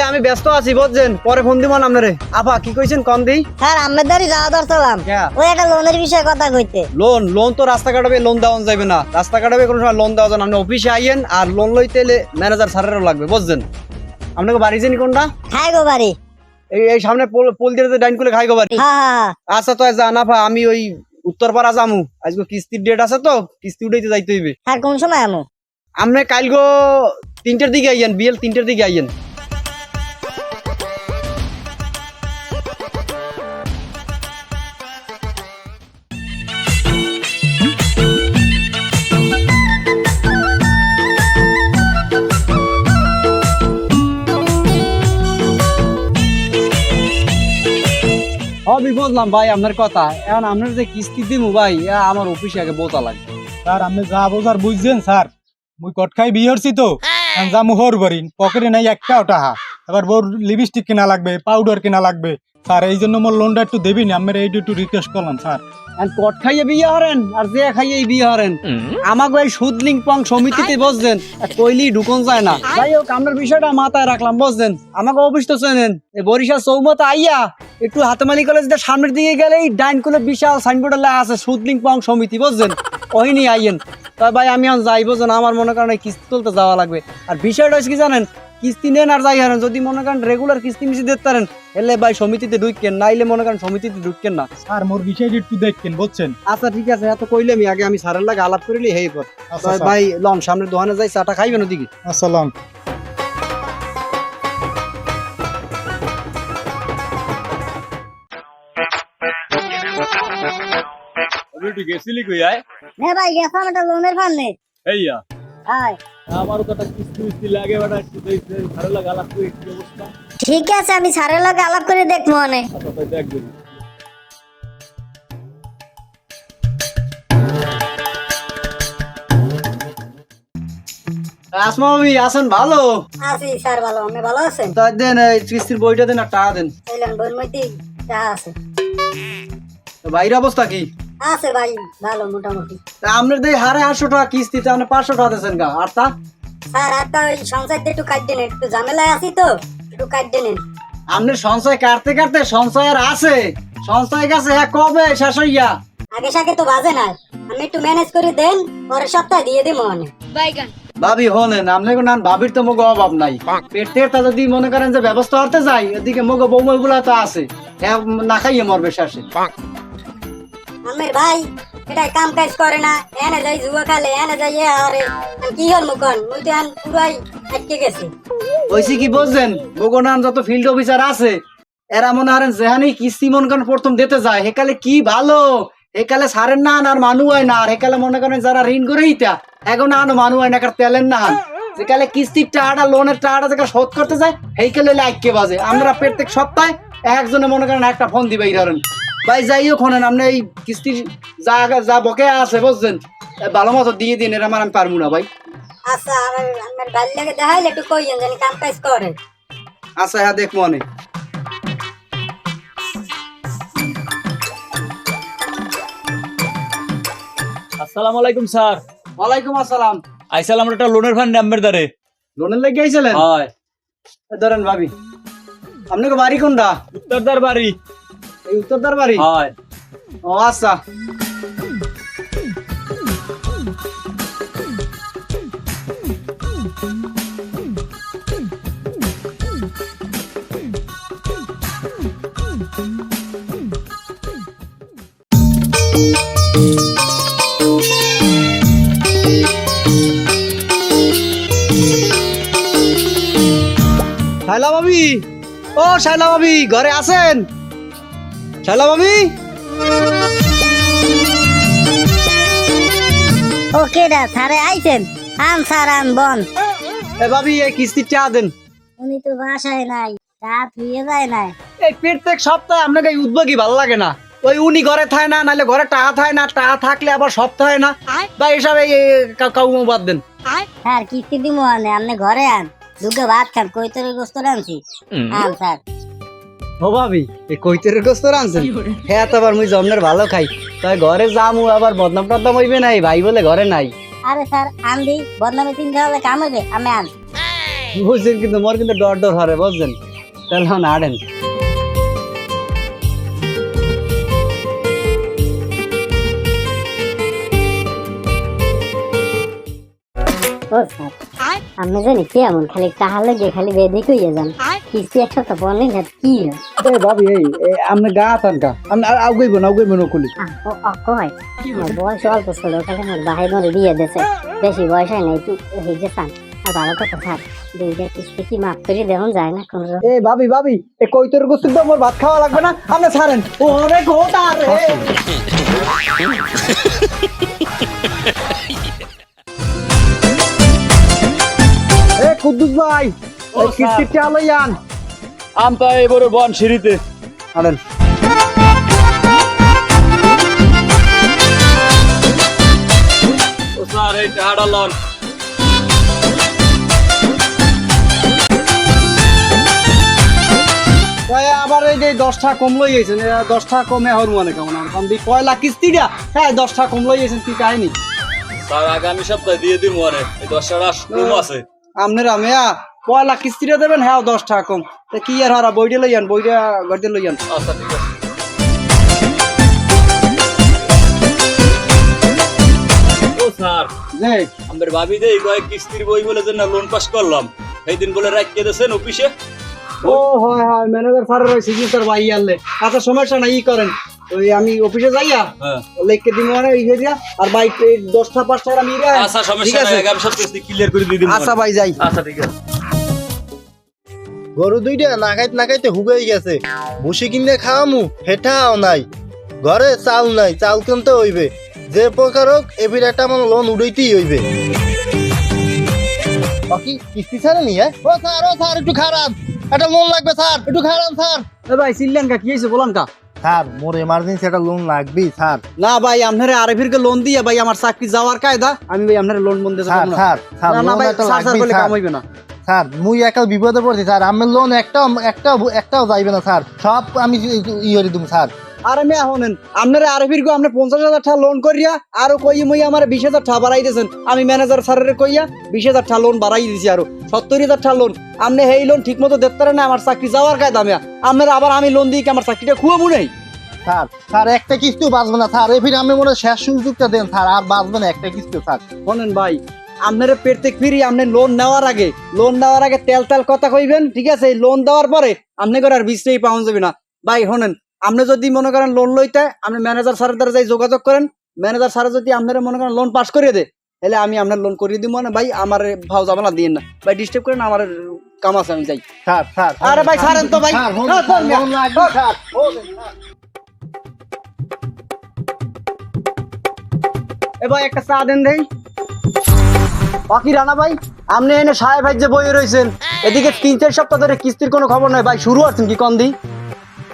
আমি ব্যস্ত আছি বুঝছেন, পরে ফোন দিব আপনারে। আপা কি কইছেন কম দেই? স্যার আমের দাঁড়ি যাওয়া দরছিলাম ওই একটা লোনের বিষয়ে কথা কইতে। লোন তো রাস্তা কাটাবে, লোন দেওয়া যাবে না। রাস্তা কাটাবে কোনো সময় লোন দেওয়া যাবে না। আপনি অফিসে আইয়েন, আর লোন লইতে ম্যানেজার স্যারেরও লাগবে বুঝছেন। আপনাকে বাড়ি জানি কোনটা? খাই গো বাড়ি এই সামনে পোল দিয়ে ডাইন করে খাই গো বাড়ি। হ্যাঁ। আচ্ছা তো জান আপা, আমি ওই উত্তরপাড়া যামু। আজকে কিস্তির ডেট আছে তো, কিস্তি উঠাইতে যাইতে হইবে। স্যার কোন সময় আমু? আপনি কাল গো 3টের দিকে আইয়েন, বিয়েল 3টের দিকে আইয়েন। আমি বুঝলাম ভাই আপনার কথা। এখন আপনার যে কিস্তি দিমু ভাই, আমার অফিসে আগে বোঝা লাগবে। স্যার আপনি যা বোঝার বুঝছেন স্যার। মুই কটখাই বিয়ে হরছি তো, যা মুহর বাড়ি পকেটে নাই একটাও টাকা। এবার বোর লিপস্টিক কেনা লাগবে, পাউডার কেনা লাগবে স্যার। এই জন্য মোর লোনটা একটু দেবিনি, আমি এইটা একটু রিকোয়েস্ট করলাম স্যার। কট খাইয়ে বিয়ে হরেন আর যে খাইয়ে বিয়ে হরেন, আমাকে ওই সুদ লিঙ্ক পং সমিতিতে বসছেন, কইলি ঢুকন যায় না। যাই হোক, আপনার বিষয়টা মাথায় রাখলাম বুঝছেন। আমাকে অফিস তো চেনেন, এই বরিশাল চৌমত আইয়া একটু হাতেমালি কলেজের সামনের দিকে গেলেই ডাইন কোলে বিশাল সাইনবোর্ড আছে সুদ লিঙ্ক পং সমিতি বুঝছেন, ওইনি আইয়েন। তা ভাই আমি এখন যাই বুঝছেন, আমার মনে করেন কিস্তি তুলতে যাওয়া লাগবে। আর বিষয়টা হচ্ছে কি জানেন, কিস্তি নেন আর যাই হারেন, যদি মনে করেন রেগুলার কিস্তি মিশি দিতে পারেন, এলে ভাই সমিতিতে ঢুকেন, নাইলে মনে করেন সমিতিতে ঢুকেন না। স্যার মোর বিষয়টা একটু দেখেন বুঝছেন। আচ্ছা ঠিক আছে, এত কইলে আমি আগে আমি স্যারের লাগে আলাপ করিলি হেই পর। আচ্ছা, স্যার। ভাই লন সামনের দোকানে যাই, চাটা খাইবেন ওদিকে। আসসালাম। গেছিলি কই আয়? হ্যাঁ ভাই গেছিলাম একটা লোনের ফান্ডে। এইয়া হাই আমারও তো একটা কিস্তি লাগে বেটা, একটু দেখতে ভালো লাগে আলাপ করে কি অবস্থা। ঠিক আছে আমি স্যারের লগে আলাপ করে দেখবো মানে। আচ্ছা তাই দেখবেন। আসমা ভাবি আছেন ভালো? আছি স্যার ভালো, আপনি ভালো আছেন? তা দেন এই কিস্তির বইটা দেন আর টাকা দেন। এলাম বইমতি যা আছে। তা ভাইয়ের অবস্থা কি? আছে ভাই ভালো মোটামুটি। তা আপনার দেই হারে 800 টাকা কিস্তি, তা আপনি 500 টাকা দিয়েছেন গা। আর তা স্যার একটা ওই সংসারটা একটু কাটতে নেন, একটু ঝামেলায় আছি তো একটু কাটতে নেন। আপনার সঞ্চয় কাটতে কাটতে সঞ্চয় আর আছে, সঞ্চয় গেছে কবে শেষ হইয়া? আগে সাকে তো বাজে না, আমি একটু ম্যানেজ করে দেন, পরের সপ্তাহে দিয়ে দিব মানে। ভাবি হলেন আপনি নান, ভাবির তো মগ অভাব নাই। পেটের তা যদি মনে করেন যে ব্যবস্থা করতে যাই, এদিকে মগ বৌমা গুলা তো আছে, না খাইয়ে মরবে শেষে। আমের ভাই এটা কাম কাজ করে না, এনে যাই জুয়া খেলে, এনে যাই আরে কি হল মুকন মুই তো আন পুরাই আটকে গেছি। ওইসি কি বুঝছেন, বগনান যত ফিল্ড অফিসার আছে, এরা মনে করেন যেহানি কিস্তি মনে করেন প্রথম দিতে যায়, হেকালে কি ভালো, হেকালে সারেন না আর মানু হয় না। আর হেকালে মনে করেন যারা ঋণ করে ইটা এখন আনো মানু হয় না, কার তেলেন না। যেকালে কিস্তির টাকাটা লোনের টাকাটা যেটা শোধ করতে যায়, হেকালে লাইকে বাজে। আমরা প্রত্যেক সপ্তাহে একজনে মনে করেন একটা ফোন দিবে ধরেন। ভাই যাই হোক শোনেন, আপনি এই কিস্তির যা বকে আছে বুঝছেন, ভালো মতো দিয়ে দিন, এর আমার আমি পারবো না ভাই। আচ্ছা আমার ভাই লাগে দেখাইলে একটু কইয়েন জানি কাম কাজ করে। আচ্ছা হ্যাঁ দেখবো অনেক। আসসালামু আলাইকুম স্যার। ওয়ালাইকুম আসসালাম। আইসাল আমরা একটা লোনের ফান্ড নাম্বার দারে। লোনের লেগে আইছিলেন? হয়। ধরেন ভাবি, আপনাকে বাড়ি কোনটা? উত্তরদার বাড়ি। এই উত্তরদার বাড়ি? হয়। ও আচ্ছা। শাইলা ভাবি, ও শাইলা ভাবি ঘরে আছেন? শাইলা ভাবি, ওকে দা স্যারে আইছেন। আন স্যার আন বন। এ ভাবি এই কিস্তির টাকা দেন। উনি তো বাসায় নাই, রাত হয়ে যায় নাই। এই প্রত্যেক সপ্তাহে আপনাকে এই উদ্যোগী ভালো লাগে না। ওই উনি ঘরে থাকে না, নাহলে ঘরে টাকা থাকে না, টাকা থাকলে আবার সপ্তাহে না। বা এসব এই কাউ বাদ দেন। স্যার কিস্তি দিমু আনে, আপনি ঘরে আন দুগে ভাত খান, কইতরে গোস্ত রানছি। আন স্যার। ও ভাবি এই কৈতের গোস্ত রানছেন? হ্যাঁ তো আবার মুই জমনের ভালো খাই, তাই ঘরে যামু আবার বদনাম টদনাম হইবে নাই, ভাই বলে ঘরে নাই। আরে স্যার আন দি, বদনামে চিন্তা হলে কাম হইবে, আমি আন। বুঝছেন কিন্তু মোর কিন্তু ডর ডর হরে বুঝছেন তাহলে না আড়েন ও স্যার আমি জানি কি এমন খালি টাহালে গিয়ে খালি বেঁধে কইয়ে যান কিস্তি এক সপ্তাহ পর নেই কি এ ভাবি আপনি গা আতানকা আপনি আউগাইব না কুলি কয় বয়স অল্প ছিল খালি আমার ভাই মরে বিয়ে দিয়েছে বেশি বয়স হয় না একটু হেজে চান আর ভালো কথা স্যার দুইটা কিস্তি কি মাফ করে দেওয়া যায় না কোন এ ভাবি এ কইতর গোস্ত তো মোর ভাত খাওয়া লাগবে না আপনি ছাড়েন ওরে ঘোটা রে এ কুদ্দুস ভাই ওই কিস্তিটা লইয়ান আমতা এবারে বন সিঁড়িতে আনেন ও স্যার এই টাহাটা লন আবার এই যে 10 টাকা কম লই গেছেন 10 টাকা কমে হর মনে কেমন আর কম দি কয়লা কিস্তিটা হ্যাঁ 10 টাকা কম লই গেছেন কি কাহিনী স্যার আগামী সপ্তাহে দিয়ে দিই মরে এই 10 টাকা কম আছে আপনারা মেয়া কয়লা কিস্তিটা দেবেন হ্যাঁ 10 টাকা কম তা কি আর হারা বইটা লইয়ান বইটা গড়তে লইয়ান আচ্ছা ঠিক আছে ও স্যার জি আমাদের ভাবি দেই কয়েক কিস্তির বই বলে যে না লোন পাস করলাম সেই দিন বলে রাখিয়ে দিয়েছেন অফিসে ও হয় ম্যানেজার স্যারের ওই সিগনেচার ভাই আনলে আচ্ছা সমস্যা নাই ই করেন ওই আমি অফিসে যাইয়া হ্যাঁ লিখে দিই মানে ইয়ে দিয়া আর বাইক 10টা 5টা আমি ইরা আচ্ছা সমস্যা নাই আগামী সপ্তাহে ক্লিয়ার করে দিয়ে দিন আচ্ছা ভাই যাই আচ্ছা ঠিক আছে গরু দুইটা নাগাইতে হুগাই গেছে ভুসি কিনে খাওয়ামু হেঠাও নাই ঘরে চাল নাই চাল কিনতে হইবে যে প্রকার হোক এবির একটা আমার লোন উড়াইতেই হইবে বাকি কিস্তি ছাড়ে নি ও স্যার একটু খারাপ একটা লোন লাগবে স্যার একটু খারাপ স্যার এ ভাই সিল্লান কা কি হইছে বলান কা স্যার মোর এমার্জেন্সি একটা লোন লাগবেই স্যার না ভাই আপনারে আরএফির লোন দিয়া ভাই আমার চাকরি যাওয়ার কায়দা আমি ভাই আপনারে লোন বন্ধ স্যার দেব না স্যার স্যার না লোন ভাই একটা স্যার লাগবেই বলে স্যার কাম হইবে না স্যার মুই একা বিপদে পড়ছি স্যার আমার লোন একটাও যাইবে না স্যার সব আমি ইয়ে দিব স্যার আরে মেয়া হনেন আপনারা আরএফির গো আপনি 50,000 টাকা লোন করিয়া আর কই মই আমার 20,000 টাকা বাড়াই দিয়েছেন আমি ম্যানেজার স্যারের কইয়া 20,000 টাকা লোন বাড়াই দিছি আর 70,000 টাকা লোন আপনি এই লোন ঠিকমতো দিতে পারেন না আমার চাকরি যাওয়ার কায়দা মেয়া আপনারা আবার আমি লোন দিই কি আমার চাকরিটা খুয়াবো নাই স্যার একটা কিস্তিও বাঁচবে না স্যার এফির আমি মনে হয় শেষ সুযোগটা দেন স্যার আর বাঁচবে না একটা কিস্তিও স্যার শোনেন ভাই আপনারা প্রত্যেক ফিরি আপনি লোন নেওয়ার আগে তেল কথা কইবেন ঠিক আছে লোন দেওয়ার পরে আপনি করে আর বিছরেই পাওয়া যাবে না ভাই শোনেন আপনি যদি মনে করেন লোন লইতে আপনি ম্যানেজার স্যারের দ্বারা যাই যোগাযোগ করেন ম্যানেজার স্যার যদি আপনারা মনে করেন লোন পাস করিয়ে দেয় তাহলে আমি আপনার লোন করিয়ে দিব না ভাই আমার ভাও জামালা দিয়েন না ভাই ডিস্টার্ব করেন আমার কাম আছে আমি যাই স্যার আরে ভাই ছাড়েন তো ভাই স্যার, না, স্যার, লোন লাগবে, স্যার। এ ভাই একটা চা দেন দেই বাকি রানা ভাই আপনি এনে সাহেব ভাই যে বই রয়েছেন এদিকে 3-4 সপ্তাহ ধরে কিস্তির কোনো খবর নাই ভাই শুরু হচ্ছেন কি কম দি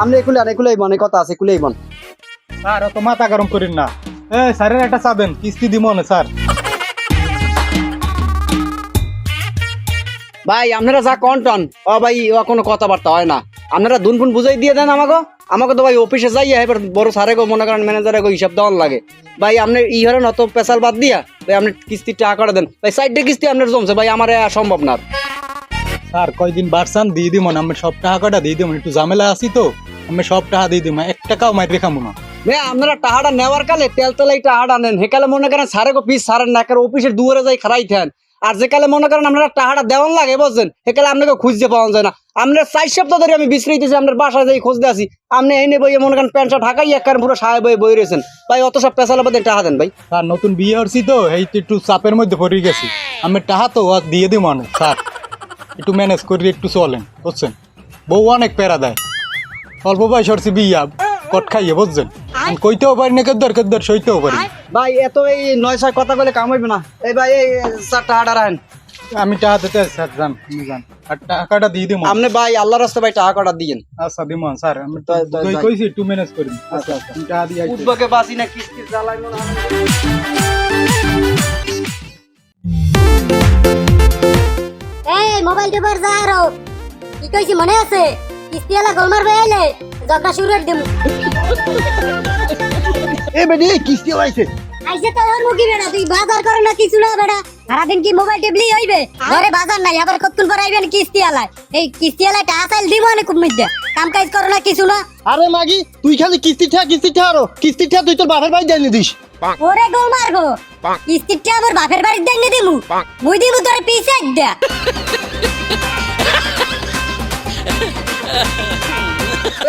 আপনি একুলাই মনে কথা আছে একুলাই মন স্যার অত মাথা গরম করেন না স্যারের একটা চাবেন কিস্তি দিব না স্যার ভাই আপনারা যা কন্টন ও ভাই ও কোনো কথাবার্তা হয় না আপনারা দুনফুন বুঝাই দিয়ে দেন আমাকে তো ভাই অফিসে যাইয়া এবার বড় স্যারে গো মনে করেন ম্যানেজারে গো হিসাব দেওয়ার লাগে ভাই আপনি ই হরেন অত পেশাল বাদ দিয়া ভাই আপনি কিস্তির টাকা করে দেন ভাই সাইডে কিস্তি আপনার জমছে ভাই আমার সম্ভব না স্যার কয়দিন বাড়ছান দিয়ে দিব না আমি সব টাকা কটা দিয়ে দিব একটু ঝামেলা আছি তো আমি সব টাকা দিয়ে দিব 1 টাকাও মাইর রেখামু না ভাই আপনারা টাকাটা নেওয়ার কালে তেলাই টাকাটা নেন হেকালে মনে করেন সারে গো পিস সারেন না কারণ অফিসের দুয়ারে যাই খারাই থাকেন আর যে কালে মনে করেন আপনারা টাকাটা দেওয়ান লাগে বুঝছেন হেকালে আপনাকে খুঁজতে পাওয়া যায় না আমরা 4 সপ্তাহ ধরে আমি বিশ্রাইতেছি আপনার বাসায় যাই খুঁজতে আসি আপনি এনে বইয়ে মনে করেন প্যান্টটা ঢাকাই একবার পুরো সাহেব বই রয়েছেন ভাই অত সব পেশালা বাদে টাকা দেন ভাই স্যার নতুন বিয়ে হচ্ছি তো এই তো একটু চাপের মধ্যে পড়ে গেছি আমি টাকা তো দিয়ে দিব না স্যার একটু ম্যানেজ করে একটু চলেন বুঝছেন বউ অনেক প্যারা দেয় অল্প বয়স হচ্ছে বিয়া কট খাইয়ে বুঝছেন আমি কইতেও পারি না কেদ্দর সইতেও পারি ভাই এত এই 9-6 কথা বলে কাম হইবে না এই ভাই এই 4 টাকাটা রাখেন আমি টাকা দিতে স্যার জান আর টাকাটা দিয়ে দিব আপনি ভাই আল্লাহর রাস্তায় ভাই টাকাটা দিয়েন আচ্ছা দিমন স্যার আমি তো যাই। কইছি একটু ম্যানেজ করি আচ্ছা আমি টাকা দিয়ে আইছি। উঠবকে বাসি না কিস্তির জ্বালাই মনে হয় এই মোবাইল টিপার যা আরো কি কইছি মনে আছে কিস্তি এলা গোল মারবে আইলে ঝগড়া শুরু করে দিম এ বেডি কিস্তি আইছে আইসে তো ওর মুখি বেড়া তুই বাজার করে না কিছু না বেড়া সারাদিন কি মোবাইল টিপলি হইবে ঘরে বাজার নাই আবার কতক্ষণ পর আইবেন কিস্তি আলায় এই কিস্তি আলায় টাকা চাইল দিব না খুব মধ্যে কাম কাজ করো না কিছু না আরে মাগি তুই খালি কিস্তি আরো কিস্তি তুই তোর বাপের বাড়ি জানিয়ে দিস ওরে গো মারগো কিস্তিটা আমার বাপের বাড়ির দেন দিমু মুই দিমু তোরে পিছে দে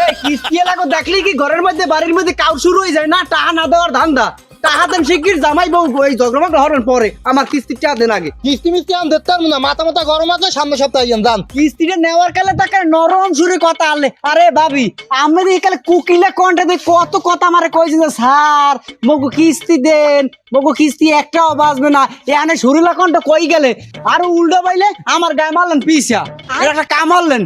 এই কিস্তি এলাকা দেখলি কি ঘরের মধ্যে বাড়ির মধ্যে কাউ শুরু হয়ে যায় না টাকা না দেওয়ার ধান্দা টাকা দেন শিগগির জামাই বউ এই ঝগড়া হরেন পরে আমার কিস্তির টাকা দেন আগে কিস্তি মিস্তি আন দেখতে পারবো না মাথা গরম আছে সামনে সপ্তাহে যান কিস্তিটা নেওয়ার কালে তাকে নরম সুরে কথা আনলে আরে ভাবি আমি দেখি কালে কুকিলা কন্টে দেখ কত কথা আমারে কইছে যে স্যার মগু কিস্তি দেন মগু কিস্তি একটাও বাঁচবে না এখানে সুরিলা কন্ঠ কই গেলে আর উল্টো পাইলে আমার গায়ে মারলেন পিসা এটা একটা কামারলেন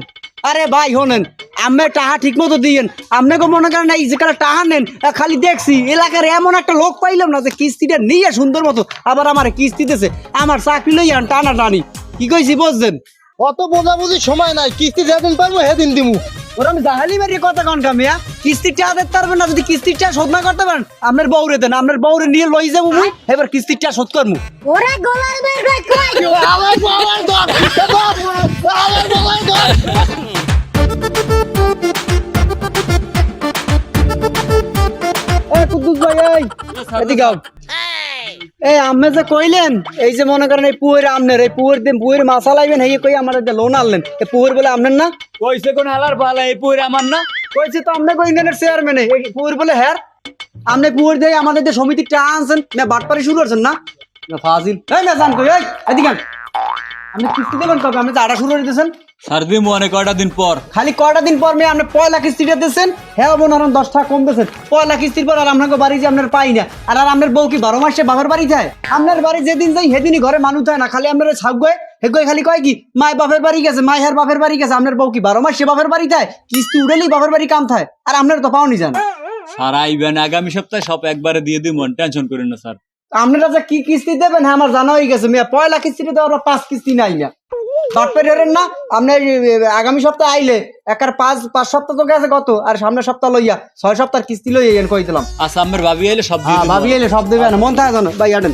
আরে ভাই শোনেন আমি টাকা ঠিক মতো দিয়েন আপনাকে মনে করেন এই যে কালে টাকা নেন খালি দেখছি এলাকার এমন একটা লোক পাইলাম না যে কিস্তিটা নিয়ে সুন্দর মতো আবার আমার কিস্তি দিতেছে আমার চাকরি লই আন টানা টানি কি কইছি বুঝছেন অত বোঝাবুঝি সময় নাই কিস্তি যেদিন পারবো সেদিন দিমু ওরা আমি জাহালি মারি কথা কন কামিয়া কিস্তির টাকা দিতে পারবেন না যদি কিস্তির টাকা শোধ না করতে পারেন আপনার বউরে দেন আপনার বউরে নিয়ে লই যাবো মুই এবার কিস্তির টাকা শোধ করবো ওরে গোলার বের কই কুদ্দুস ভাই এই এদিকে আও এই আম্মে যে কইলেন এই যে মনে করেন এই পুয়ের আমনের এই পুয়ের মাছা লাইবেন এই কই আমার লোন আনলেন এই পুয়ের বলে আমনের না কইছে কোন আলার পালা এই পুরে আমার না কইছে তো আমনে কই ইন্ডিয়ানের চেয়ারম্যান এই পুয়ের বলে হ্যার আমনে পুয়ের দেই আমাদের যে সমিতির টাকা আনছেন না বাটপারি শুরু করছেন না ফাজিল এই না জান কই এই এদিকে আন। আপনি কিস্তি দেবেন কবে আপনি তো আড়া শুরু করে দিয়েছেন সারদি মনে কয়টা দিন পর খালি কয়টা দিন পর মেয়ে আপনি পয়লা কিস্তিটা দিয়েছেন হ্যাঁ বোন আর 10 টাকা কম দিয়েছেন পয়লা কিস্তির পর আর আপনাকে বাড়ি যে আপনার পাই না আর আপনার বউ কি 12 মাসে বাবার বাড়ি যায় আপনার বাড়ি যেদিন যাই সেদিনই ঘরে মানুষ হয় না খালি আপনার ছাগয়ে হেগয়ে খালি কয় কি মায় বাপের বাড়ি গেছে মায় হার বাপের বাড়ি গেছে আপনার বউ কি 12 মাসে বাপের বাড়ি যায় কিস্তি উড়েলেই বাপের বাড়ি কাম থাকে আর আপনার তো পাওনি যান সারা আইবেন আগামী সপ্তাহে সব একবারে দিয়ে দিই মন টেনশন করেন না স্যার আপনারা যে কি কিস্তি দেবেন হ্যাঁ আমার জানা হয়ে গেছে মেয়ে পয়লা কিস্তিটা দেওয়ার 5 কিস্তি নাই না বাটপারি হরেন না আপনি আগামী সপ্তাহে আইলে একার 5 সপ্তাহ তো গেছে কত আর সামনের সপ্তাহ লইয়া 6 সপ্তাহ কিস্তি লইয়া কই দিলাম আচ্ছা আমার ভাবি আইলে সব দিয়ে হ্যাঁ দিবো। ভাবি এলে সব দেবে না মন থাকে জানো ভাই আটেন